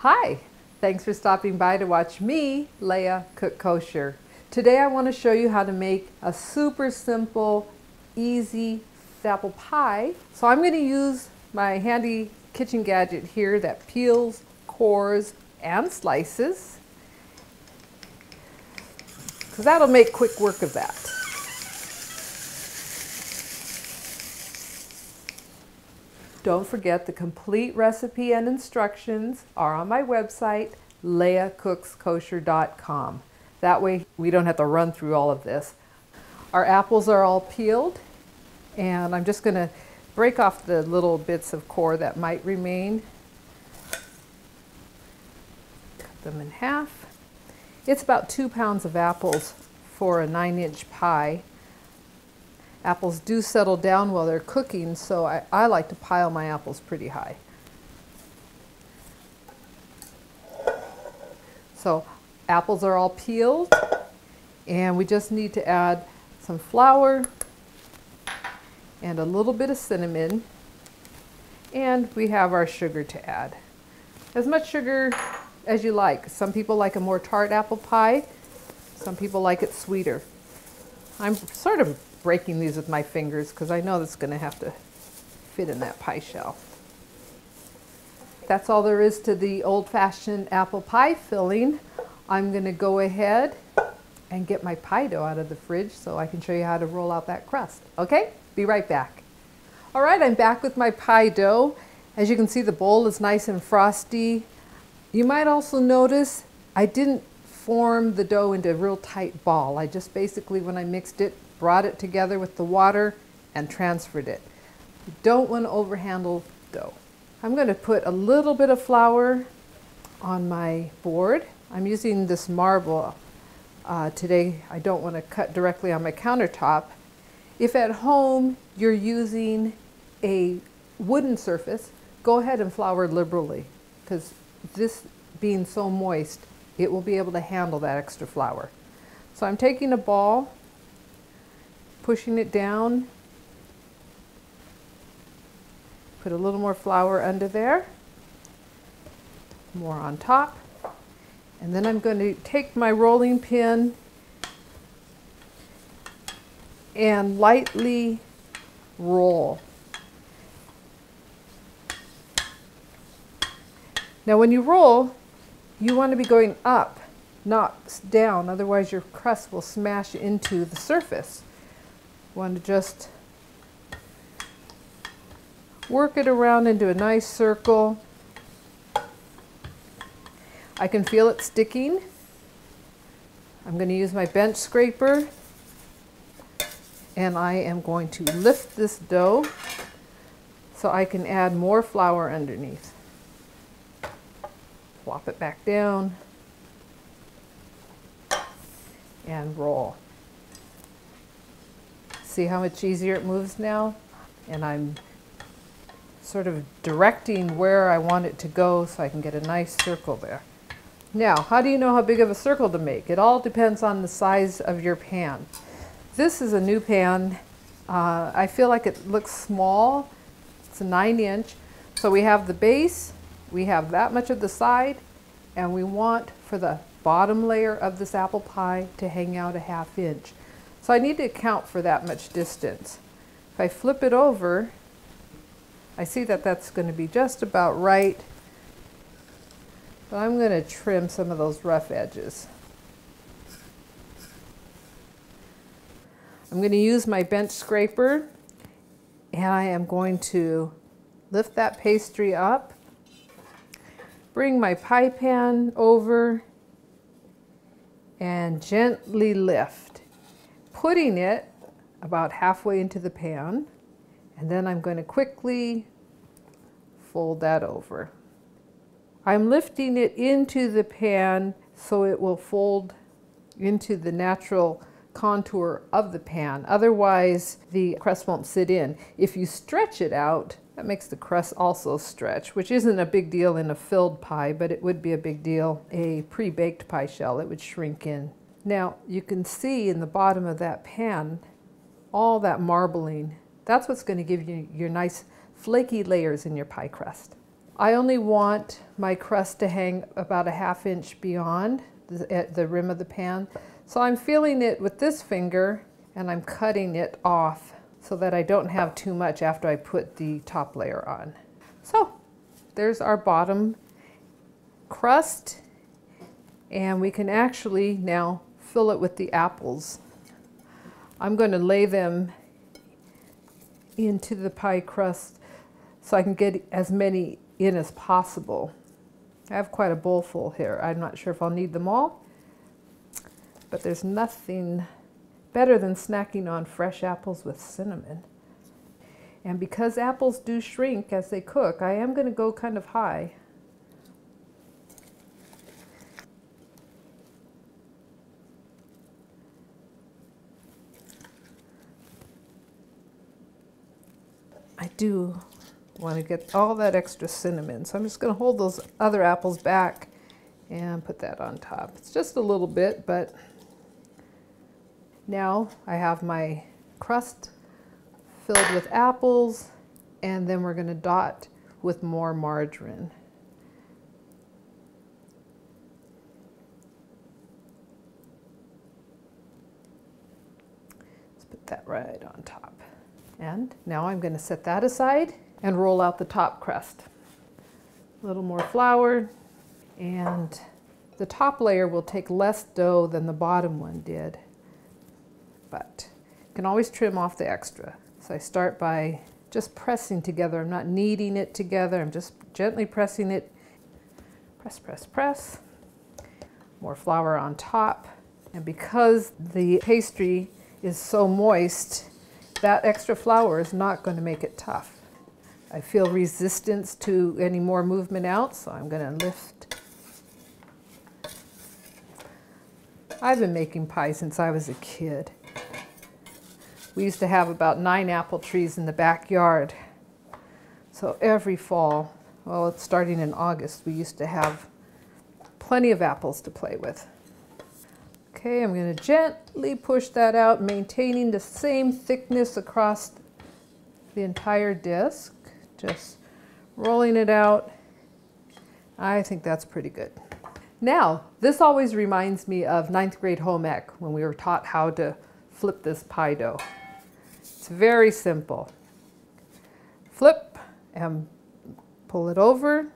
Hi, thanks for stopping by to watch me, Leah, cook kosher. Today I want to show you how to make a super simple, easy apple pie. So I'm going to use my handy kitchen gadget here that peels, cores, and slices, because that'll make quick work of that. Don't forget the complete recipe and instructions are on my website, leahcookskosher.com. That way we don't have to run through all of this. Our apples are all peeled, and I'm just going to break off the little bits of core that might remain. Cut them in half. It's about 2 pounds of apples for a 9-inch pie. Apples do settle down while they're cooking, so I like to pile my apples pretty high. So apples are all peeled, and we just need to add some flour and a little bit of cinnamon, and we have our sugar to add. As much sugar as you like. Some people like a more tart apple pie, some people like it sweeter. I'm sort of breaking these with my fingers because I know that's going to have to fit in that pie shell. That's all there is to the old-fashioned apple pie filling. I'm going to go ahead and get my pie dough out of the fridge so I can show you how to roll out that crust. Okay? Be right back. All right, I'm back with my pie dough. As you can see, the bowl is nice and frosty. You might also notice I didn't form the dough into a real tight ball. I just basically, when I mixed it, brought it together with the water and transferred it. You don't want to overhandle dough. I'm going to put a little bit of flour on my board. I'm using this marble today. I don't want to cut directly on my countertop. If at home you're using a wooden surface, go ahead and flour liberally, because this being so moist, it will be able to handle that extra flour. So I'm taking a ball, pushing it down, put a little more flour under there, more on top, and then I'm going to take my rolling pin and lightly roll. Now when you roll, you want to be going up, not down, otherwise your crust will smash into the surface. You want to just work it around into a nice circle. I can feel it sticking. I'm going to use my bench scraper, and I am going to lift this dough so I can add more flour underneath. Plop it back down and roll. See how much easier it moves now? And I'm sort of directing where I want it to go so I can get a nice circle there. Now, how do you know how big of a circle to make? It all depends on the size of your pan. This is a new pan. I feel like it looks small. It's a 9-inch. So we have the base, we have that much of the side, and we want for the bottom layer of this apple pie to hang out a 1/2 inch. So I need to account for that much distance. If I flip it over, I see that that's going to be just about right. But I'm going to trim some of those rough edges. I'm going to use my bench scraper, and I am going to lift that pastry up, bring my pie pan over, and gently lift, putting it about halfway into the pan, and then I'm going to quickly fold that over. I'm lifting it into the pan so it will fold into the natural contour of the pan. Otherwise, the crust won't sit in. If you stretch it out, that makes the crust also stretch, which isn't a big deal in a filled pie, but it would be a big deal a pre-baked pie shell. It would shrink in. Now, you can see in the bottom of that pan all that marbling. That's what's going to give you your nice flaky layers in your pie crust. I only want my crust to hang about a ½ inch beyond the rim of the pan. So I'm feeling it with this finger and I'm cutting it off so that I don't have too much after I put the top layer on. So there's our bottom crust, and we can actually now fill it with the apples. I'm going to lay them into the pie crust so I can get as many in as possible. I have quite a bowl full here. I'm not sure if I'll need them all, but there's nothing better than snacking on fresh apples with cinnamon. And because apples do shrink as they cook, I am going to go kind of high. I do want to get all that extra cinnamon, so I'm just going to hold those other apples back and put that on top. It's just a little bit, but now I have my crust filled with apples, and then we're going to dot with more margarine. Let's put that right on top. And now I'm going to set that aside and roll out the top crust. A little more flour, and the top layer will take less dough than the bottom one did, but you can always trim off the extra. So I start by just pressing together. I'm not kneading it together. I'm just gently pressing it. Press, press, press. More flour on top. And because the pastry is so moist, that extra flour is not going to make it tough. I feel resistance to any more movement out, so I'm going to lift. I've been making pie since I was a kid. We used to have about 9 apple trees in the backyard. So every fall, well, it's starting in August, we used to have plenty of apples to play with. Okay, I'm going to gently push that out, maintaining the same thickness across the entire disc. Just rolling it out. I think that's pretty good. Now, this always reminds me of 9th grade home ec when we were taught how to flip this pie dough. It's very simple. Flip and pull it over,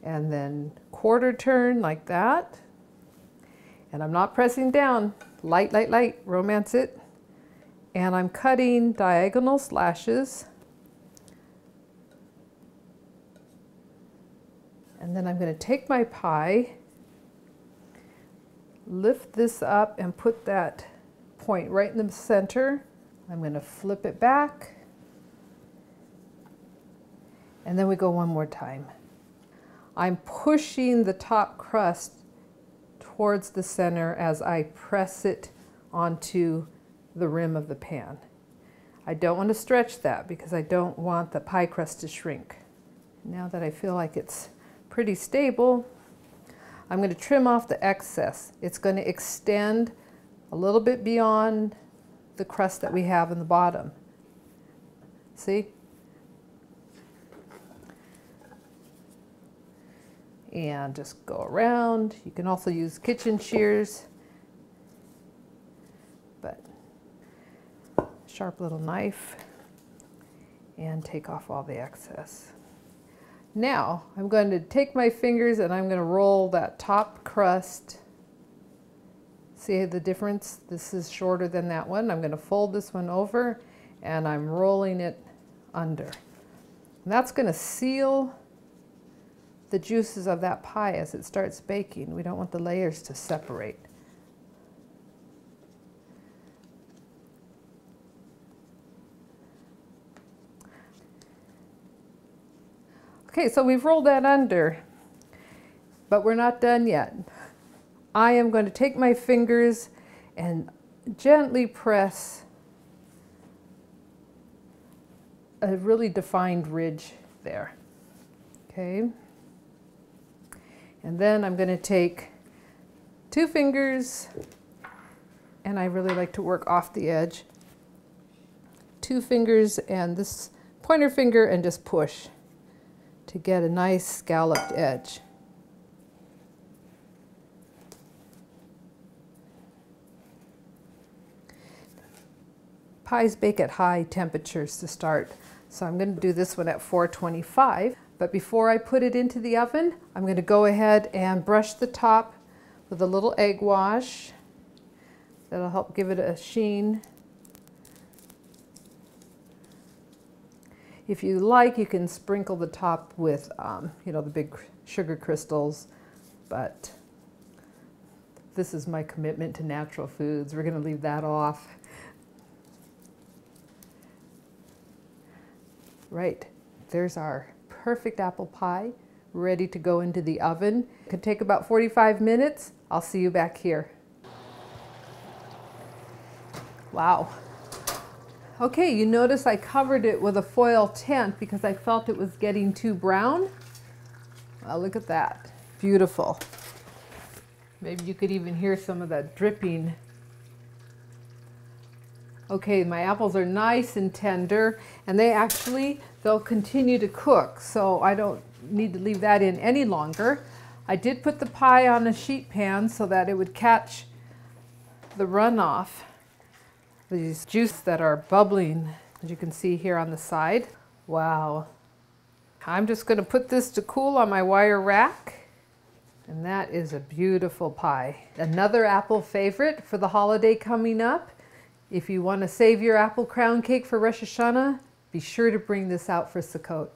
and then quarter turn like that. And I'm not pressing down, light, light, light, romance it. And I'm cutting diagonal slashes. And then I'm going to take my pie, lift this up and put that point right in the center. I'm going to flip it back. And then we go one more time. I'm pushing the top crust towards the center as I press it onto the rim of the pan. I don't want to stretch that because I don't want the pie crust to shrink. Now that I feel like it's pretty stable, I'm going to trim off the excess. It's going to extend a little bit beyond the crust that we have in the bottom. See? And just go around. You can also use kitchen shears, but sharp little knife, and take off all the excess. Now I'm going to take my fingers and I'm going to roll that top crust. See the difference? This is shorter than that one. I'm going to fold this one over and I'm rolling it under. And that's going to seal the juices of that pie as it starts baking. We don't want the layers to separate. Okay, so we've rolled that under, but we're not done yet. I am going to take my fingers and gently press a really defined ridge there. Okay. And then I'm going to take 2 fingers, and I really like to work off the edge. 2 fingers and this pointer finger and just push. to get a nice scalloped edge. Pies bake at high temperatures to start, so I'm going to do this one at 425. But before I put it into the oven, I'm going to go ahead and brush the top with a little egg wash. That'll help give it a sheen. If you like, you can sprinkle the top with, the big sugar crystals, but this is my commitment to natural foods. We're going to leave that off. Right, there's our perfect apple pie ready to go into the oven. It could take about 45 minutes. I'll see you back here. Wow. Okay, you notice I covered it with a foil tent because I felt it was getting too brown. Well, look at that. Beautiful. Maybe you could even hear some of that dripping. Okay, my apples are nice and tender, and they'll continue to cook, so I don't need to leave that in any longer. I did put the pie on a sheet pan so that it would catch the runoff, these juices that are bubbling, as you can see here on the side. Wow. I'm just going to put this to cool on my wire rack, and that is a beautiful pie. Another apple favorite for the holiday coming up. If you want to save your apple crown cake for Rosh Hashanah, be sure to bring this out for Sukkot.